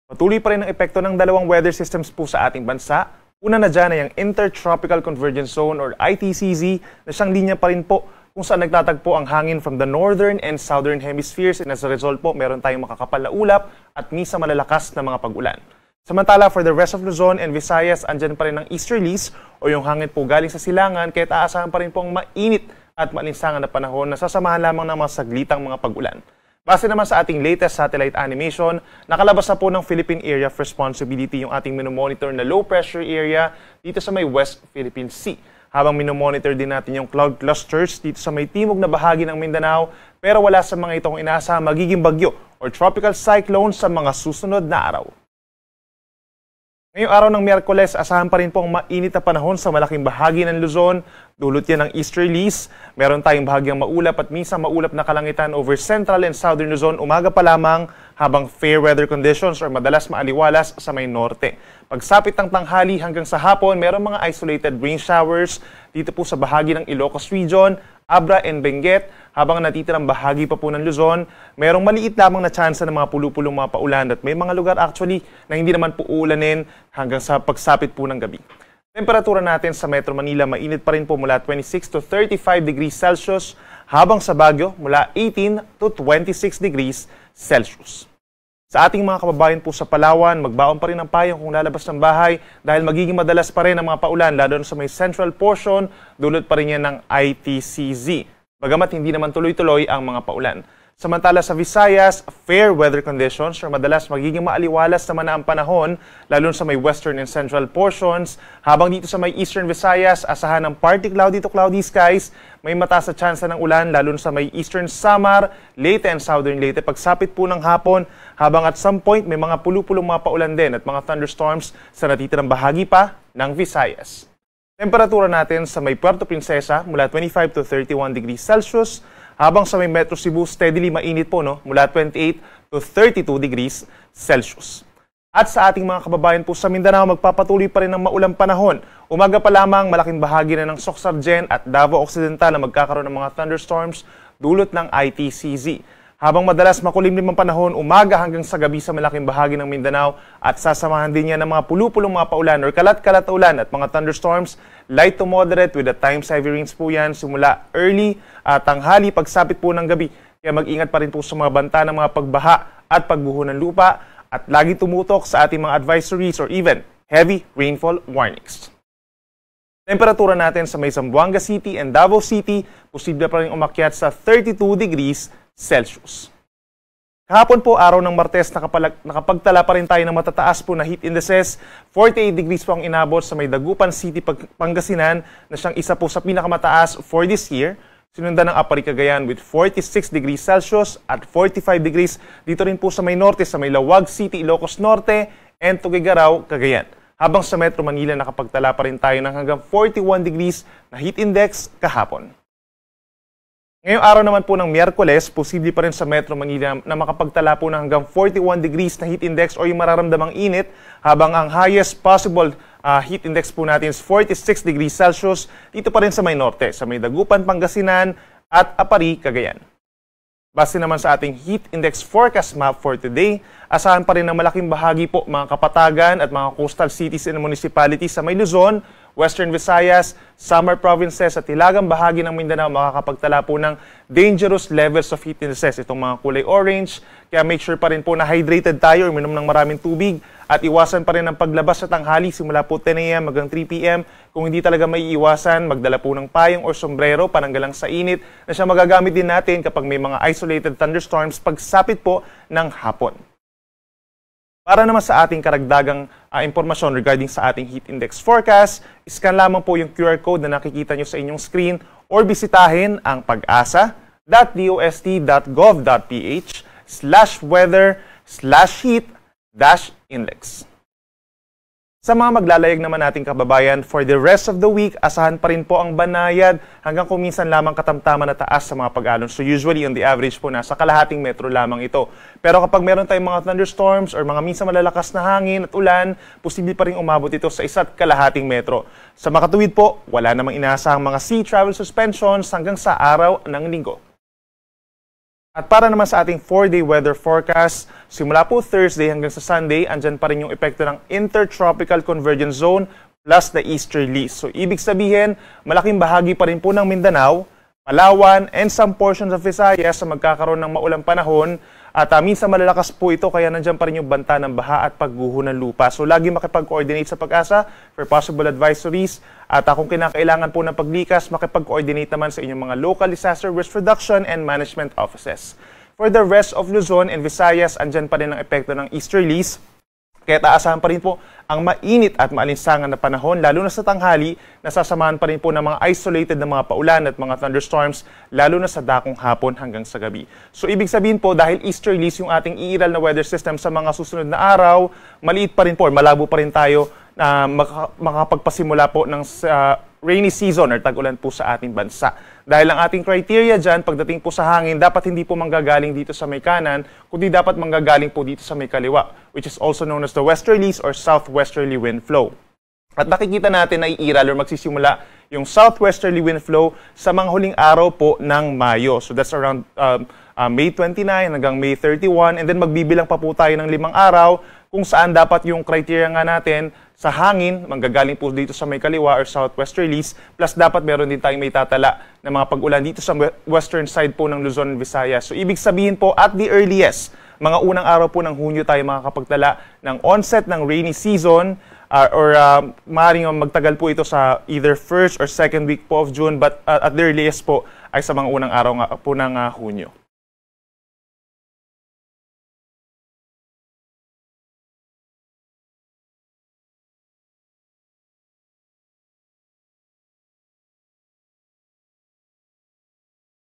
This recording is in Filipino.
Patuloy pa rin ang epekto ng dalawang weather systems po sa ating bansa. Una na dyan ay ang Intertropical Convergence Zone or ITCZ na siyang linya pa rin po kung saan nagtatagpo ang hangin from the northern and southern hemispheres, and as a result po, meron tayong makakapal na ulap at minsan malalakas na mga pag-ulan. Samantala, for the rest of Luzon and Visayas, andyan pa rin ang easterlies o yung hangin po galing sa silangan, kaya aasahan pa rin po ang mainit at malinsangan na panahon na sasamahan lamang ng mga saglitang mga pag-ulan. Base naman sa ating latest satellite animation, nakalabas na po ng Philippine Area of Responsibility yung ating minomonitor na low pressure area dito sa may West Philippine Sea. Habang minomonitor din natin yung cloud clusters dito sa may timog na bahagi ng Mindanao, pero wala sa mga itong inaasahan magiging bagyo or tropical cyclone sa mga susunod na araw. Ngayong araw ng Miyerkules, asahan pa rin po ang mainit na panahon sa malaking bahagi ng Luzon. Dulot yan ng easterlies. Meron tayong bahagyang maulap at minsan maulap na kalangitan over central and southern Luzon umaga pa lamang, habang fair weather conditions or madalas maaliwalas sa may norte. Pagsapit ng tanghali hanggang sa hapon, meron mga isolated rain showers dito po sa bahagi ng Ilocos Region, Abra and Benguet, habang natitirang bahagi pa po ng Luzon, merong maliit lamang na tsansa ng mga pulupulong mga paulan at may mga lugar actually na hindi naman po uulanin hanggang sa pagsapit po ng gabi. Temperatura natin sa Metro Manila, mainit pa rin po mula 26 to 35 degrees Celsius, habang sa Baguio mula 18 to 26 degrees Celsius. Sa ating mga kababayan po sa Palawan, magbaon pa rin ang payong kung lalabas ng bahay dahil magiging madalas pa rin ang mga paulan lalo sa may central portion, dulot pa rin yan ng ITCZ. Bagamat hindi naman tuloy-tuloy ang mga paulan. Samantala sa Visayas, fair weather conditions or madalas magiging maaliwalas naman na ang panahon lalo sa may western and central portions. Habang dito sa may eastern Visayas, asahan ng partly cloudy to cloudy skies, may mataas na tsansa ng ulan lalo sa may eastern Samar, Leyte and southern Leyte pagsapit po ng hapon, habang at some point may mga pulupulong mga paulan din at mga thunderstorms sa natitirang bahagi pa ng Visayas. Temperatura natin sa may Puerto Princesa mula 25 to 31 degrees Celsius, habang sa may Metro Cebu steadily mainit po mula 28 to 32 degrees Celsius. At sa ating mga kababayan po sa Mindanao, magpapatuloy pa rin ang maulang panahon. Umaga pa lamang, malaking bahagi na ng Soc-Sargen at Davao Occidental na magkakaroon ng mga thunderstorms dulot ng ITCZ. Habang madalas makulimlim ang panahon, umaga hanggang sa gabi sa malaking bahagi ng Mindanao at sasamahan din niya ng mga pulupulong mga paulan or kalat-kalat na ulan at mga thunderstorms, light to moderate with at times heavy rains po yan simula early at tanghali pagsapit po ng gabi. Kaya mag-ingat pa rin po sa mga banta ng mga pagbaha at pagguho ng lupa at lagi tumutok sa ating mga advisories or even heavy rainfall warnings. Temperatura natin sa may Zamboanga City and Davao City, posible pa rin umakyat sa 32 degrees Celsius. Kahapon po, araw ng Martes, nakapagtala pa rin tayo ng matataas po na heat indices. 48 degrees po ang inabot sa may Dagupan City, Pangasinan, na siyang isa po sa pinakamataas for this year. Sinundan ng Apari, Cagayan with 46 degrees Celsius at 45 degrees dito rin po sa may norte, sa may Lawag City, Ilocos Norte, and Tuguegarao, Cagayan. Habang sa Metro Manila, nakapagtala pa rin tayo ng hanggang 41 degrees na heat index kahapon. Ngayong araw naman po ng Miyerkules, posible pa rin sa Metro Manila na makapagtala po ng hanggang 41 degrees na heat index o yung mararamdamang init, habang ang highest possible heat index po natin is 46 degrees Celsius dito pa rin sa may norte, sa may Dagupan, Pangasinan at Apari, Cagayan. Base naman sa ating heat index forecast map for today, asahan pa rin ng malaking bahagi po mga kapatagan at mga coastal cities and municipalities sa may Luzon, Western Visayas, Samar provinces at hilagang bahagi ng Mindanao makakapagtala po ng dangerous levels of heat indices, itong mga kulay orange. Kaya make sure pa rin po na hydrated tayo, uminom ng maraming tubig at iwasan pa rin ang paglabas sa tanghali simula po 10 a.m. hanggang 3 p.m. Kung hindi talaga may iwasan, magdala po ng payong or sombrero pananggalang sa init na siya magagamit din natin kapag may mga isolated thunderstorms pagsapit po ng hapon. Para naman sa ating karagdagang impormasyon regarding sa ating heat index forecast, scan lamang po yung QR code na nakikita nyo sa inyong screen or bisitahin ang pag-asa.dost.ph/weather/heat-index. Sa mga maglalayag naman nating kababayan, for the rest of the week, asahan pa rin po ang banayad hanggang kung minsan lamang katamtaman na taas sa mga pag-alon. So usually on the average po, nasa kalahating metro lamang ito. Pero kapag meron tayong mga thunderstorms or mga minsan malalakas na hangin at ulan, posible pa rin umabot ito sa 1.5 metro. Sa makatuwid po, wala namang inaasahang mga sea travel suspensions hanggang sa araw ng linggo. At para naman sa ating 4-day weather forecast, simula po Thursday hanggang sa Sunday, andyan pa rin yung epekto ng Intertropical Convergence Zone plus the easterlies. So ibig sabihin, malaking bahagi pa rin po ng Mindanao, Palawan, and some portions of Visayas sa magkakaroon ng maulang panahon. At minsan malalakas po ito kaya nandiyan pa rin yung banta ng baha at pagguho ng lupa. So lagi makipag-coordinate sa Pag-asa for possible advisories. At kung kinakailangan po ng paglikas, makipag-coordinate naman sa inyong mga local disaster risk reduction and management offices. For the rest of Luzon and Visayas, andyan pa rin ang epekto ng easterlies. Kaya taasahan pa rin po ang mainit at maalinsangan na panahon, lalo na sa tanghali, nasasamahan pa rin po ng mga isolated na mga paulan at mga thunderstorms, lalo na sa dakong hapon hanggang sa gabi. So ibig sabihin po, dahil easterlies yung ating iiral na weather system sa mga susunod na araw, maliit pa rin po, malabo pa rin tayo na makapagpasimula po ng rainy season or tag-ulan po sa ating bansa. Dahil ang ating criteria dyan, pagdating po sa hangin, dapat hindi po manggagaling dito sa may kanan, kundi dapat manggagaling po dito sa may kaliwa, which is also known as the westerlies or southwesterly wind flow. At nakikita natin na iiral or magsisimula yung southwesterly wind flow sa mga huling araw po ng Mayo. So that's around May 29 hanggang May 31, and then magbibilang pa po tayo ng 5 araw kung saan dapat yung criteria nga natin sa hangin, manggagaling po dito sa may kaliwa or southwesterlies, plus dapat meron din tayong may tatala ng mga pag-ulan dito sa western side po ng Luzon and Visayas. So ibig sabihin po, at the earliest, mga unang araw po ng Hunyo tayo makakapagtala ng onset ng rainy season, or maaaring magtagal po ito sa either first or second week po of June, but at the earliest po ay sa mga unang araw nga po ng Hunyo.